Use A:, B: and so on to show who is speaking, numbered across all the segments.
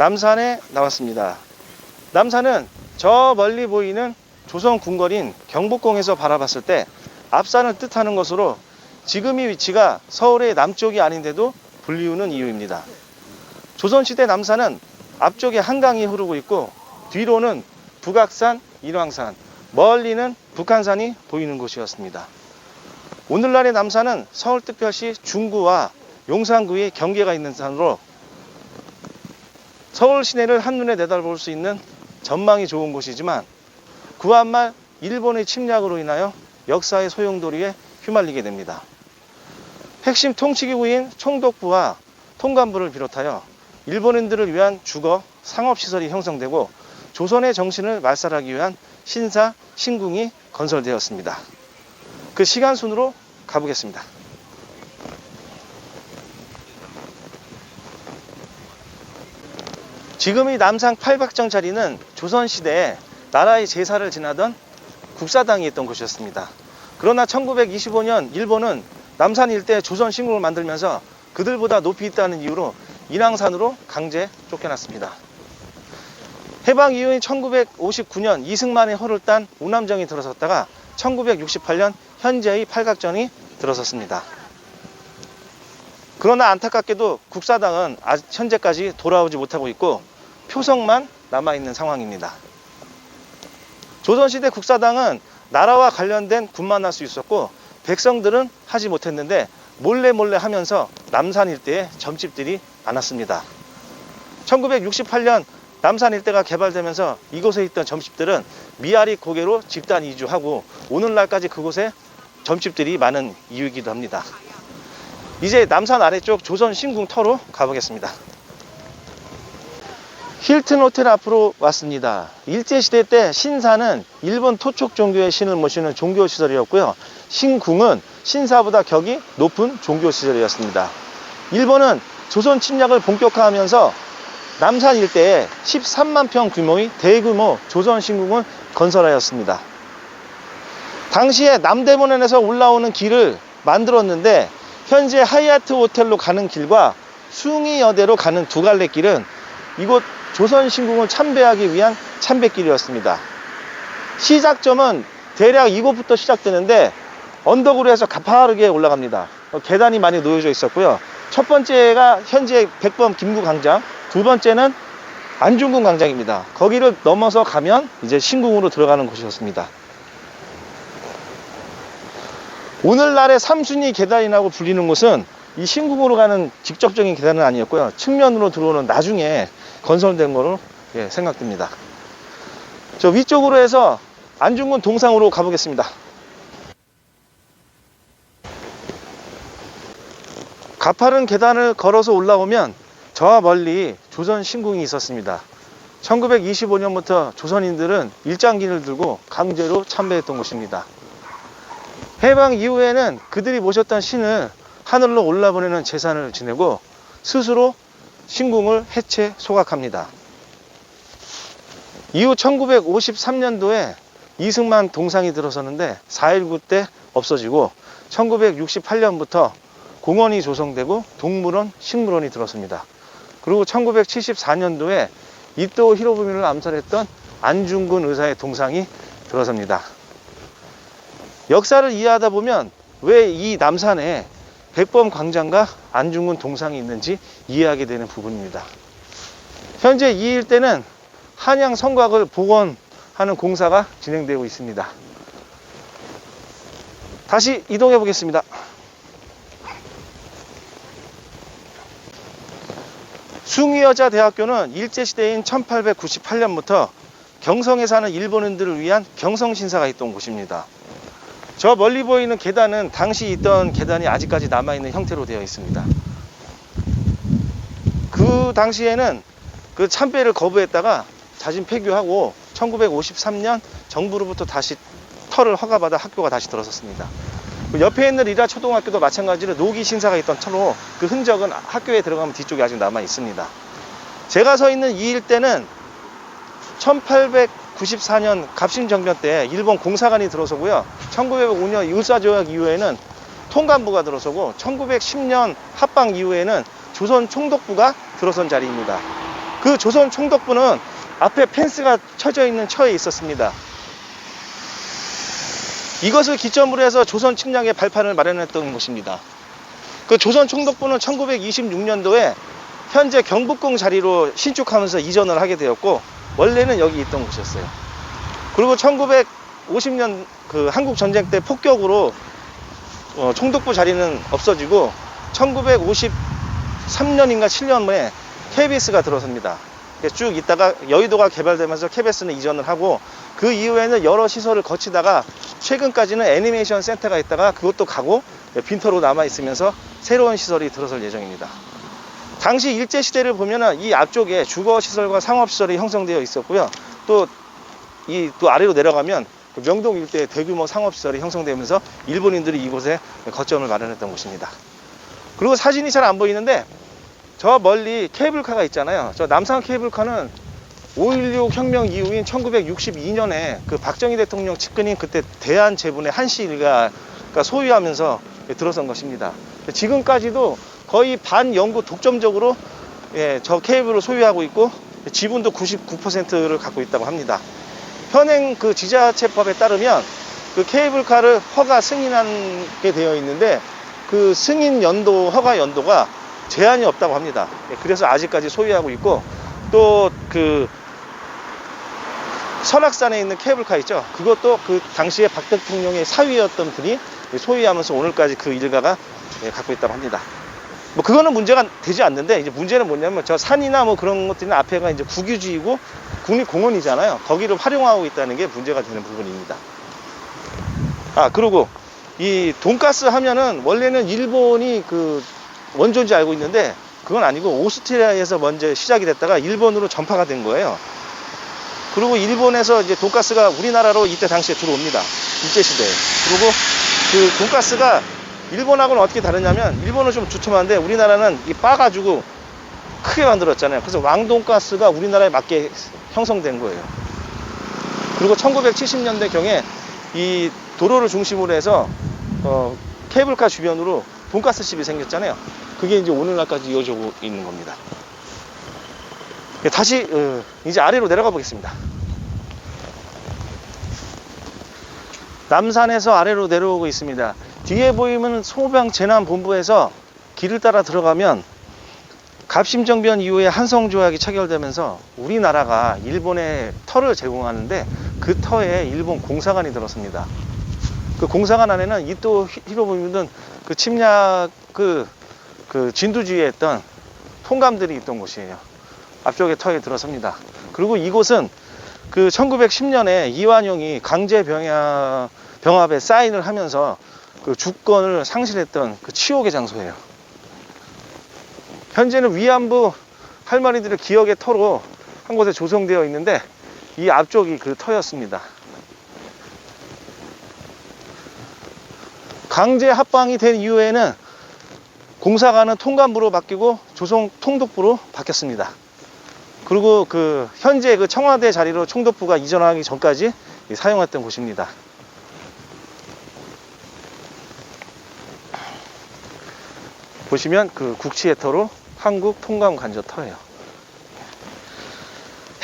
A: 남산에 나왔습니다. 남산은 저 멀리 보이는 조선 궁궐인 경복궁에서 바라봤을 때 앞산을 뜻하는 것으로 지금 이 위치가 서울의 남쪽이 아닌데도 불리우는 이유입니다. 조선시대 남산은 앞쪽에 한강이 흐르고 있고 뒤로는 북악산, 인왕산, 멀리는 북한산이 보이는 곳이었습니다. 오늘날의 남산은 서울특별시 중구와 용산구의 경계가 있는 산으로 서울 시내를 한눈에 내다볼 수 있는 전망이 좋은 곳이지만 구한말 일본의 침략으로 인하여 역사의 소용돌이에 휘말리게 됩니다. 핵심 통치기구인 총독부와 통감부를 비롯하여 일본인들을 위한 주거, 상업시설이 형성되고 조선의 정신을 말살하기 위한 신사, 신궁이 건설되었습니다. 그 시간순으로 가보겠습니다. 지금 이 남산 8박정 자리는 조선시대에 나라의 제사를 지나던 국사당이 있던 곳이었습니다. 그러나 1925년 일본은 남산 일대 조선 신궁을 만들면서 그들보다 높이 있다는 이유로 인왕산으로 강제 쫓겨났습니다. 해방 이후인 1959년 이승만의 허를 딴 오남정이 들어섰다가 1968년 현재의 팔각정이 들어섰습니다. 그러나 안타깝게도 국사당은 아직 현재까지 돌아오지 못하고 있고 표성만 남아있는 상황입니다. 조선시대 국사당은 나라와 관련된 군만 할 수 있었고 백성들은 하지 못했는데 몰래 하면서 남산 일대에 점집들이 많았습니다. 1968년 남산 일대가 개발되면서 이곳에 있던 점집들은 미아리 고개로 집단 이주하고 오늘날까지 그곳에 점집들이 많은 이유이기도 합니다. 이제 남산 아래쪽 조선 신궁터로 가보겠습니다. 힐튼 호텔 앞으로 왔습니다. 일제시대 때 신사는 일본 토촉 종교의 신을 모시는 종교시설이었고요. 신궁은 신사보다 격이 높은 종교시설이었습니다. 일본은 조선 침략을 본격화하면서 남산 일대에 13만 평 규모의 대규모 조선 신궁을 건설하였습니다. 당시에 남대문에서 올라오는 길을 만들었는데 현재 하얏트 호텔로 가는 길과 숭이여대로 가는 두 갈래 길은 이곳 조선 신궁을 참배하기 위한 참배길이었습니다. 시작점은 대략 이곳부터 시작되는데 언덕으로 해서 가파르게 올라갑니다. 계단이 많이 놓여져 있었고요. 첫 번째가 현재 백범 김구광장, 두 번째는 안중근 광장입니다. 거기를 넘어서 가면 이제 신궁으로 들어가는 곳이었습니다. 오늘날의 삼순위 계단이라고 불리는 곳은 이 신궁으로 가는 직접적인 계단은 아니었고요. 측면으로 들어오는 나중에 건설된 거로 생각됩니다. 저 위쪽으로 해서 안중근 동상으로 가보겠습니다. 가파른 계단을 걸어서 올라오면 저와 멀리 조선 신궁이 있었습니다. 1925년부터 조선인들은 일장기를 들고 강제로 참배했던 곳입니다. 해방 이후에는 그들이 모셨던 신을 하늘로 올라보내는 제사를 지내고 스스로 신궁을 해체 소각합니다. 이후 1953년도에 이승만 동상이 들어섰는데 4.19 때 없어지고 1968년부터 공원이 조성되고 동물원, 식물원이 들어섭니다. 그리고 1974년도에 이토 히로부미를 암살했던 안중근 의사의 동상이 들어섭니다. 역사를 이해하다 보면 왜 이 남산에 백범 광장과 안중근 동상이 있는지 이해하게 되는 부분입니다. 현재 이 일대는 한양 성곽을 복원하는 공사가 진행되고 있습니다. 다시 이동해 보겠습니다. 숭의여자대학교는 일제시대인 1898년부터 경성에 사는 일본인들을 위한 경성신사가 있던 곳입니다. 저 멀리 보이는 계단은 당시 있던 계단이 아직까지 남아있는 형태로 되어 있습니다. 그 당시에는 그 참배를 거부했다가 자진 폐교하고 1953년 정부로부터 다시 터를 허가받아 학교가 다시 들어섰습니다. 옆에 있는 리라초등학교도 마찬가지로 노기 신사가 있던 터로 그 흔적은 학교에 들어가면 뒤쪽에 아직 남아 있습니다. 제가 서 있는 이 일대는 1894년 갑신정변 때 일본 공사관이 들어서고요. 1905년 일사조약 이후에는 통감부가 들어서고 1910년 합방 이후에는 조선 총독부가 들어선 자리입니다. 그 조선 총독부는 앞에 펜스가 쳐져 있는 처에 있었습니다. 이것을 기점으로 해서 조선 침략의 발판을 마련했던 것입니다. 그 조선 총독부는 1926년도에 현재 경복궁 자리로 신축하면서 이전을 하게 되었고, 원래는 여기 있던 곳이었어요. 그리고 1950년 그 한국 전쟁 때 폭격으로 총독부 자리는 없어지고 1953년인가 7년에 KBS가 들어섭니다. 쭉 있다가 여의도가 개발되면서 KBS는 이전을 하고, 그 이후에는 여러 시설을 거치다가 최근까지는 애니메이션 센터가 있다가 그것도 가고 빈터로 남아있으면서 새로운 시설이 들어설 예정입니다. 당시 일제시대를 보면은 이 앞쪽에 주거시설과 상업시설이 형성되어 있었고요. 또 아래로 내려가면 명동 일대에 대규모 상업시설이 형성되면서 일본인들이 이곳에 거점을 마련했던 곳입니다. 그리고 사진이 잘 안 보이는데 저 멀리 케이블카가 있잖아요. 저 남산 케이블카는 5.16 혁명 이후인 1962년에 그 박정희 대통령 측근인 그때 대한제분의 한씨 일가가 소유하면서 들어선 것입니다. 지금까지도 거의 반영구 독점적으로 저 케이블을 소유하고 있고 지분도 99%를 갖고 있다고 합니다. 현행 그 지자체법에 따르면 그 케이블카를 허가 승인하게 되어 있는데 그 승인 연도, 허가 연도가 제한이 없다고 합니다. 그래서 아직까지 소유하고 있고, 또 그 설악산에 있는 케이블카 있죠. 그것도 그 당시에 박 대통령의 사위였던 분이 소유하면서 오늘까지 그 일가가 갖고 있다고 합니다. 뭐 그거는 문제가 되지 않는데, 이제 문제는 뭐냐면 저 산이나 뭐 그런 것들은 앞에가 이제 국유지이고 국립공원이잖아요. 거기를 활용하고 있다는 게 문제가 되는 부분입니다. 그리고 이 돈가스 하면은 원래는 일본이 그 원조인지 알고 있는데 그건 아니고 오스트리아에서 먼저 시작이 됐다가 일본으로 전파가 된 거예요. 그리고 일본에서 이제 돈가스가 우리나라로 이때 당시에 들어옵니다. 일제시대에. 그리고 그 돈가스가 일본하고는 어떻게 다르냐면, 일본은 좀 두툼한데 우리나라는 이 빻아가지고 크게 만들었잖아요. 그래서 왕돈가스가 우리나라에 맞게 형성된 거예요. 그리고 1970년대경에 이 도로를 중심으로 해서 케이블카 주변으로 돈가스 집이 생겼잖아요. 그게 이제 오늘날까지 이어지고 있는 겁니다. 다시 이제 아래로 내려가 보겠습니다. 남산에서 아래로 내려오고 있습니다. 뒤에 보이면 소방재난본부에서 길을 따라 들어가면 갑심정변 이후에 한성조약이 체결되면서 우리나라가 일본에 터를 제공하는데 그 터에 일본 공사관이 들었습니다. 그 공사관 안에는 이토 히로부미는 그 침략 그 진두지휘에 했던 통감들이 있던 곳이에요. 앞쪽에 터에 들어섭니다. 그리고 이곳은 그 1910년에 이완용이 강제 병합에 사인을 하면서 그 주권을 상실했던 그 치욕의 장소예요. 현재는 위안부 할머니들의 기억의 터로 한 곳에 조성되어 있는데 이 앞쪽이 그 터였습니다. 강제 합방이 된 이후에는 공사관은 통감부로 바뀌고 조선 총독부로 바뀌었습니다. 그리고 그 현재 그 청와대 자리로 총독부가 이전하기 전까지 사용했던 곳입니다. 보시면 그 국치의 터로 한국 통감관저 터예요.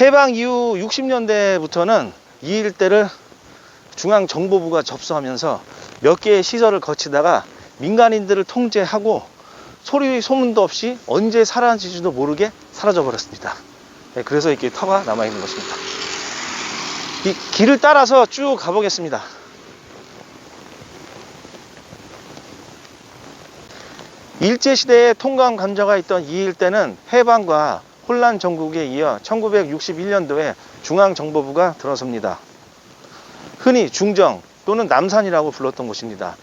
A: 해방 이후 60년대부터는 이 일대를 중앙정보부가 접수하면서 몇 개의 시설을 거치다가 민간인들을 통제하고 소리 소문도 없이 언제 사라진지도 모르게 사라져 버렸습니다. 그래서 이렇게 터가 남아있는 것입니다. 이 길을 따라서 쭉 가보겠습니다. 일제시대에 통감관저가 있던 이 일대는 해방과 혼란 전국에 이어 1961년도에 중앙정보부가 들어섭니다. 흔히 중정 또는 남산이라고 불렀던 곳입니다.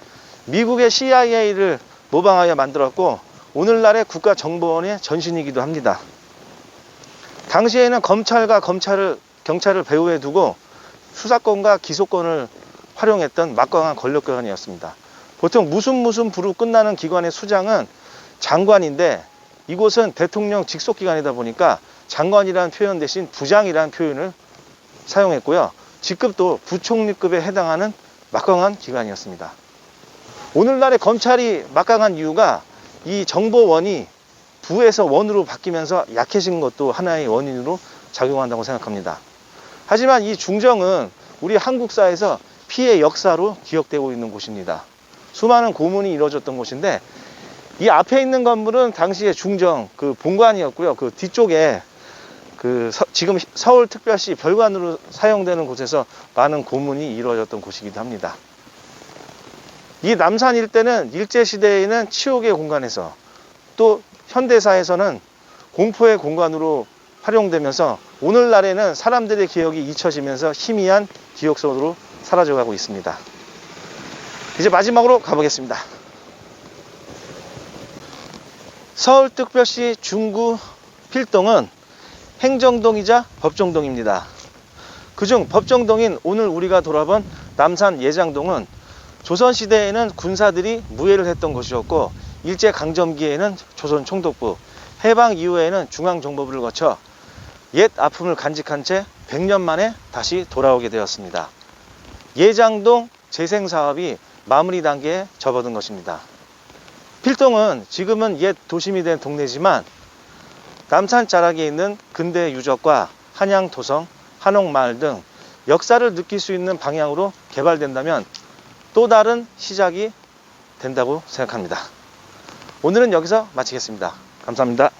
A: 미국의 CIA를 모방하여 만들었고 오늘날의 국가정보원의 전신이기도 합니다. 당시에는 검찰과 경찰을 배후에 두고 수사권과 기소권을 활용했던 막강한 권력기관이었습니다. 보통 무슨 부로 끝나는 기관의 수장은 장관인데 이곳은 대통령 직속기관이다 보니까 장관이라는 표현 대신 부장이라는 표현을 사용했고요. 직급도 부총리급에 해당하는 막강한 기관이었습니다. 오늘날의 검찰이 막강한 이유가 이 정보원이 부에서 원으로 바뀌면서 약해진 것도 하나의 원인으로 작용한다고 생각합니다. 하지만 이 중정은 우리 한국사에서 피의 역사로 기억되고 있는 곳입니다. 수많은 고문이 이루어졌던 곳인데, 이 앞에 있는 건물은 당시에 중정 그 본관이었고요. 그 뒤쪽에 지금 서울특별시 별관으로 사용되는 곳에서 많은 고문이 이루어졌던 곳이기도 합니다. 이 남산 일대는 일제시대에는 치욕의 공간에서, 또 현대사에서는 공포의 공간으로 활용되면서 오늘날에는 사람들의 기억이 잊혀지면서 희미한 기억 속으로 사라져가고 있습니다. 이제 마지막으로 가보겠습니다. 서울특별시 중구 필동은 행정동이자 법정동입니다. 그중 법정동인 오늘 우리가 돌아본 남산 예장동은 조선시대에는 군사들이 무예를 했던 곳이었고, 일제강점기에는 조선총독부, 해방 이후에는 중앙정보부를 거쳐 옛 아픔을 간직한 채 100년 만에 다시 돌아오게 되었습니다. 예장동 재생사업이 마무리 단계에 접어든 것입니다. 필동은 지금은 옛 도심이 된 동네지만 남산 자락에 있는 근대 유적과 한양 도성, 한옥마을 등 역사를 느낄 수 있는 방향으로 개발된다면 또 다른 시작이 된다고 생각합니다. 오늘은 여기서 마치겠습니다. 감사합니다.